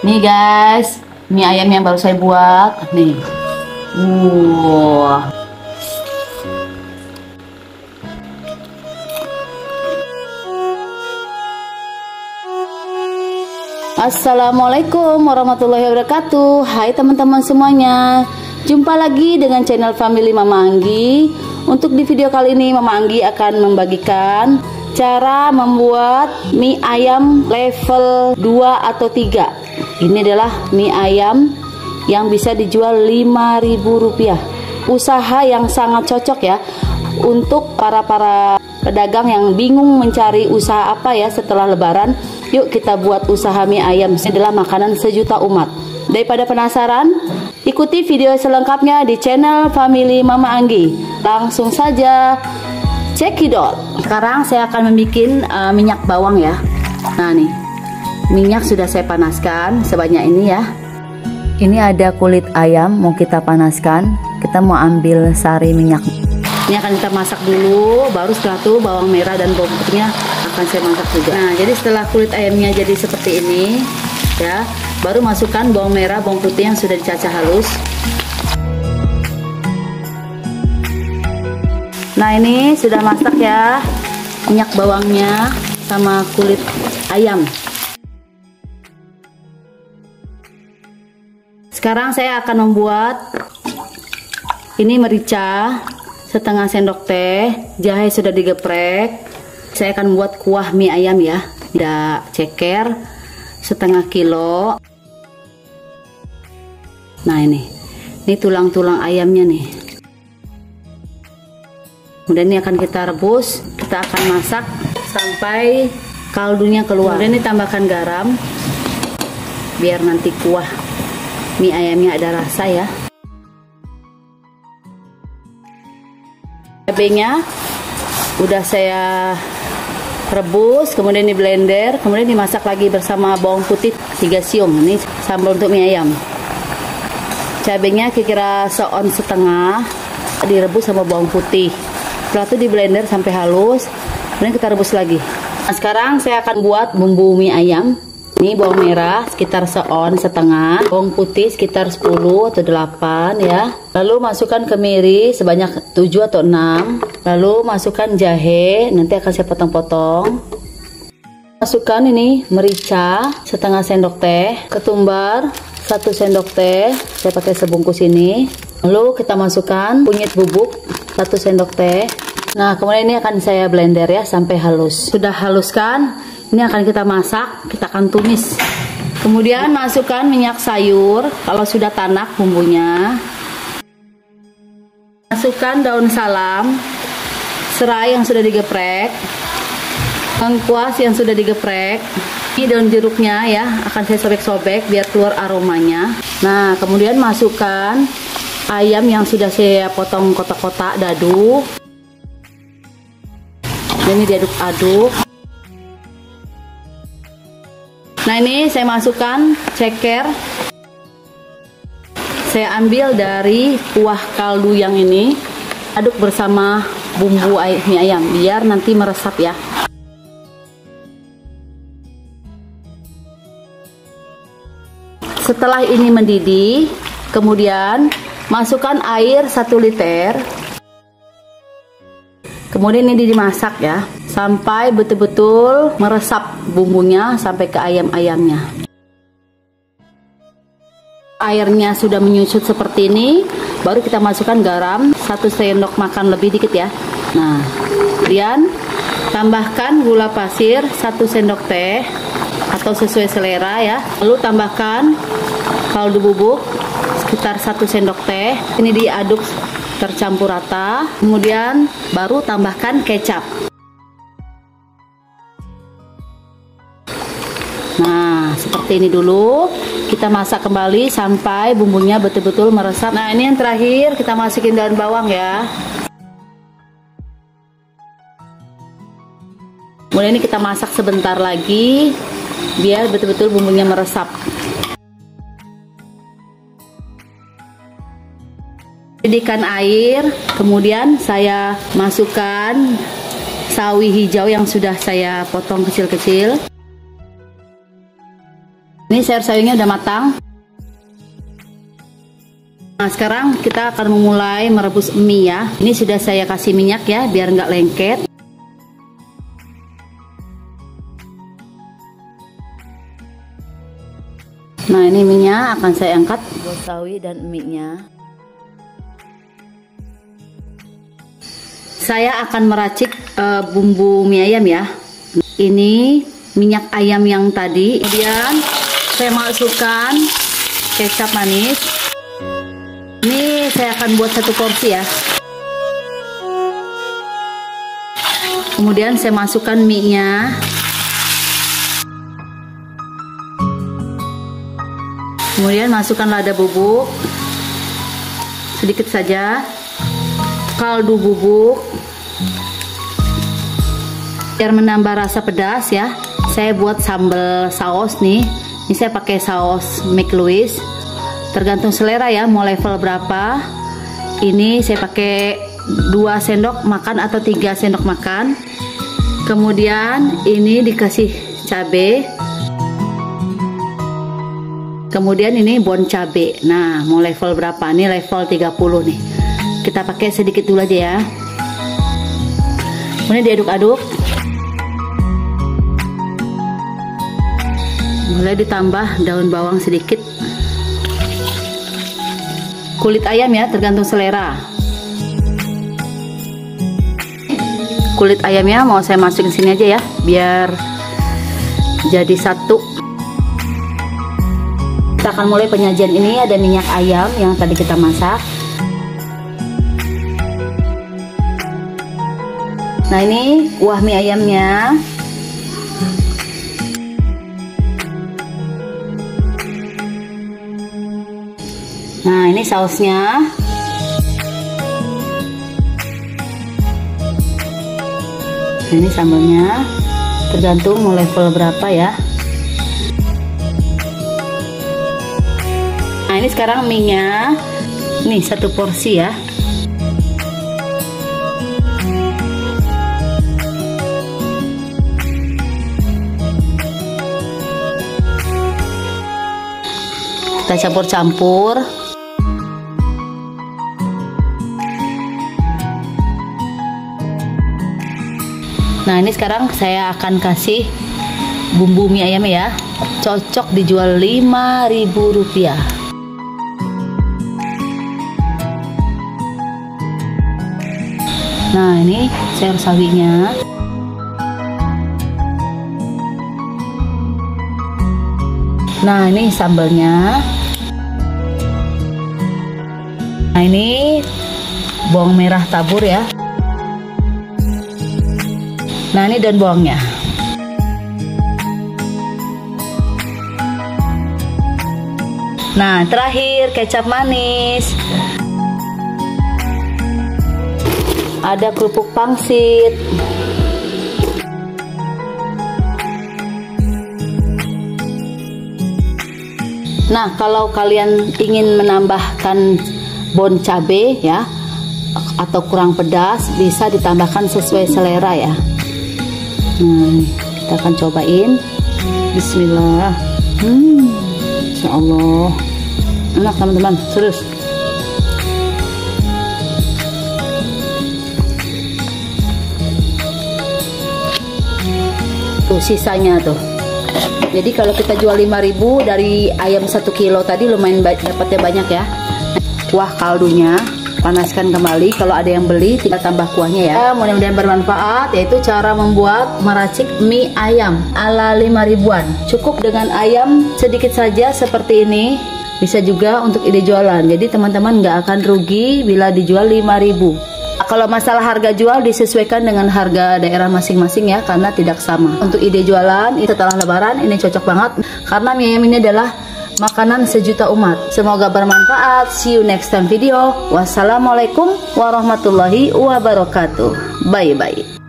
Nih guys, mie ayam yang baru saya buat. Nih. Wow. Assalamualaikum warahmatullahi wabarakatuh. Hai teman-teman semuanya. Jumpa lagi dengan channel Family Mama Anggi. Untuk di video kali ini Mama Anggi akan membagikan cara membuat mie ayam level 2 atau 3. Ini adalah mie ayam yang bisa dijual Rp5.000. Usaha yang sangat cocok ya untuk para pedagang yang bingung mencari usaha apa ya setelah lebaran. Yuk kita buat usaha mie ayam. Ini adalah makanan sejuta umat. Daripada penasaran, ikuti video selengkapnya di channel Family Mama Anggi. Langsung saja cekidot. Sekarang saya akan membuat minyak bawang ya. Nah nih, minyak sudah saya panaskan sebanyak ini ya. Ini ada kulit ayam mau kita panaskan. Kita mau ambil sari minyak. Ini akan kita masak dulu, baru setelah itu bawang merah dan bawang putihnya akan saya masak juga. Nah, jadi setelah kulit ayamnya jadi seperti ini, ya, baru masukkan bawang merah, bawang putih yang sudah dicacah halus. Nah, ini sudah masak ya, minyak bawangnya sama kulit ayam. Sekarang saya akan membuat ini merica setengah sendok teh, jahe sudah digeprek. Saya akan membuat kuah mie ayam ya. Ada ceker setengah kilo. Nah ini tulang-tulang ayamnya nih. Kemudian ini akan kita rebus. Kita akan masak sampai kaldunya keluar. Kemudian ini tambahkan garam biar nanti kuah mie ayamnya ada rasa ya. Cabenya udah saya rebus, kemudian di blender, kemudian dimasak lagi bersama bawang putih 3 siung. Ini sambal untuk mie ayam. Cabenya kira-kira seon setengah, direbus sama bawang putih. Setelah itu di blender sampai halus, kemudian kita rebus lagi. Nah, sekarang saya akan buat bumbu mie ayam. Ini bawang merah sekitar seon setengah, bawang putih sekitar 10 atau 8 ya. Lalu masukkan kemiri sebanyak 7 atau 6. Lalu masukkan jahe, nanti akan saya potong-potong. Masukkan ini merica setengah sendok teh, ketumbar 1 sendok teh, saya pakai sebungkus ini. Lalu kita masukkan kunyit bubuk 1 sendok teh. Nah, kemudian ini akan saya blender ya sampai halus. Sudah haluskan, ini akan kita masak, kita akan tumis. Kemudian masukkan minyak sayur, kalau sudah tanak bumbunya. Masukkan daun salam, serai yang sudah digeprek, lengkuas yang sudah digeprek. Ini daun jeruknya ya, akan saya sobek-sobek biar keluar aromanya. Nah, kemudian masukkan ayam yang sudah saya potong kotak-kotak dadu. Ini diaduk-aduk. Nah, ini saya masukkan ceker. Saya ambil dari kuah kaldu yang ini, aduk bersama bumbu mie ayam biar nanti meresap ya. Setelah ini mendidih, kemudian masukkan air 1 liter. Kemudian ini dimasak ya sampai betul-betul meresap bumbunya sampai ke ayam-ayamnya. Airnya sudah menyusut seperti ini, baru kita masukkan garam 1 sendok makan lebih dikit ya. Nah, kemudian tambahkan gula pasir 1 sendok teh atau sesuai selera ya. Lalu tambahkan kaldu bubuk sekitar 1 sendok teh. Ini diaduk tercampur rata, kemudian baru tambahkan kecap. Nah, seperti ini dulu. Kita masak kembali sampai bumbunya betul-betul meresap. Nah, ini yang terakhir kita masukin daun bawang ya. Kemudian ini kita masak sebentar lagi biar betul-betul bumbunya meresap. Mendidihkan air, kemudian saya masukkan sawi hijau yang sudah saya potong kecil-kecil. Ini sayur sayurnya udah matang. Nah, sekarang kita akan memulai merebus mie ya. Ini sudah saya kasih minyak ya, biar nggak lengket. Nah, ini minyak akan saya angkat, buat sawi dan mie-nya. Saya akan meracik bumbu mie ayam ya. Ini minyak ayam yang tadi. Kemudian saya masukkan kecap manis. Ini saya akan buat 1 porsi ya. Kemudian saya masukkan mie-nya. Kemudian masukkan lada bubuk sedikit saja, kaldu bubuk biar menambah rasa pedas ya. Saya buat sambal saus nih. Ini saya pakai saus McLouis. Tergantung selera ya, mau level berapa. Ini saya pakai 2 sendok makan atau 3 sendok makan. Kemudian ini dikasih cabai. Kemudian ini bon cabe. Nah, mau level berapa? Ini level 30 nih. Kita pakai sedikit dulu aja ya. Kemudian diaduk-aduk. Mulai ditambah daun bawang sedikit. Kulit ayam ya, tergantung selera. Kulit ayamnya mau saya masukin sini aja ya, biar jadi satu. Kita akan mulai penyajian. Ini ada minyak ayam yang tadi kita masak. Nah, ini kuah mie ayamnya. Nah, ini sausnya. Ini sambalnya. Tergantung mau level berapa ya. Nah, ini sekarang mie-nya. Nih 1 porsi ya. Kita campur-campur. Nah, ini sekarang saya akan kasih bumbu mie ayam ya. Cocok dijual Rp5.000. Nah, ini sayur sawinya. Nah, ini sambalnya. Nah, ini bawang merah tabur ya. Nah, ini daun bawangnya. Nah, terakhir kecap manis. Ada kerupuk pangsit. Nah, kalau kalian ingin menambahkan bon cabe ya, atau kurang pedas, bisa ditambahkan sesuai selera ya. Nah, kita akan cobain. Bismillah. Insya Allah enak teman-teman, serius. Tuh sisanya tuh. Jadi kalau kita jual 5.000 dari ayam 1 kilo tadi, lumayan dapatnya banyak ya. Kuah kaldunya panaskan kembali. Kalau ada yang beli tinggal tambah kuahnya ya. Mudah-mudahan bermanfaat, yaitu cara membuat meracik mie ayam ala 5.000-an. Cukup dengan ayam sedikit saja seperti ini. Bisa juga untuk ide jualan. Jadi teman-teman nggak akan rugi bila dijual 5.000. Kalau masalah harga jual disesuaikan dengan harga daerah masing-masing ya, karena tidak sama. Untuk ide jualan setelah lebaran ini cocok banget, karena mie ayam ini adalah makanan sejuta umat. Semoga bermanfaat. See you next time video. Wassalamualaikum warahmatullahi wabarakatuh. Bye bye.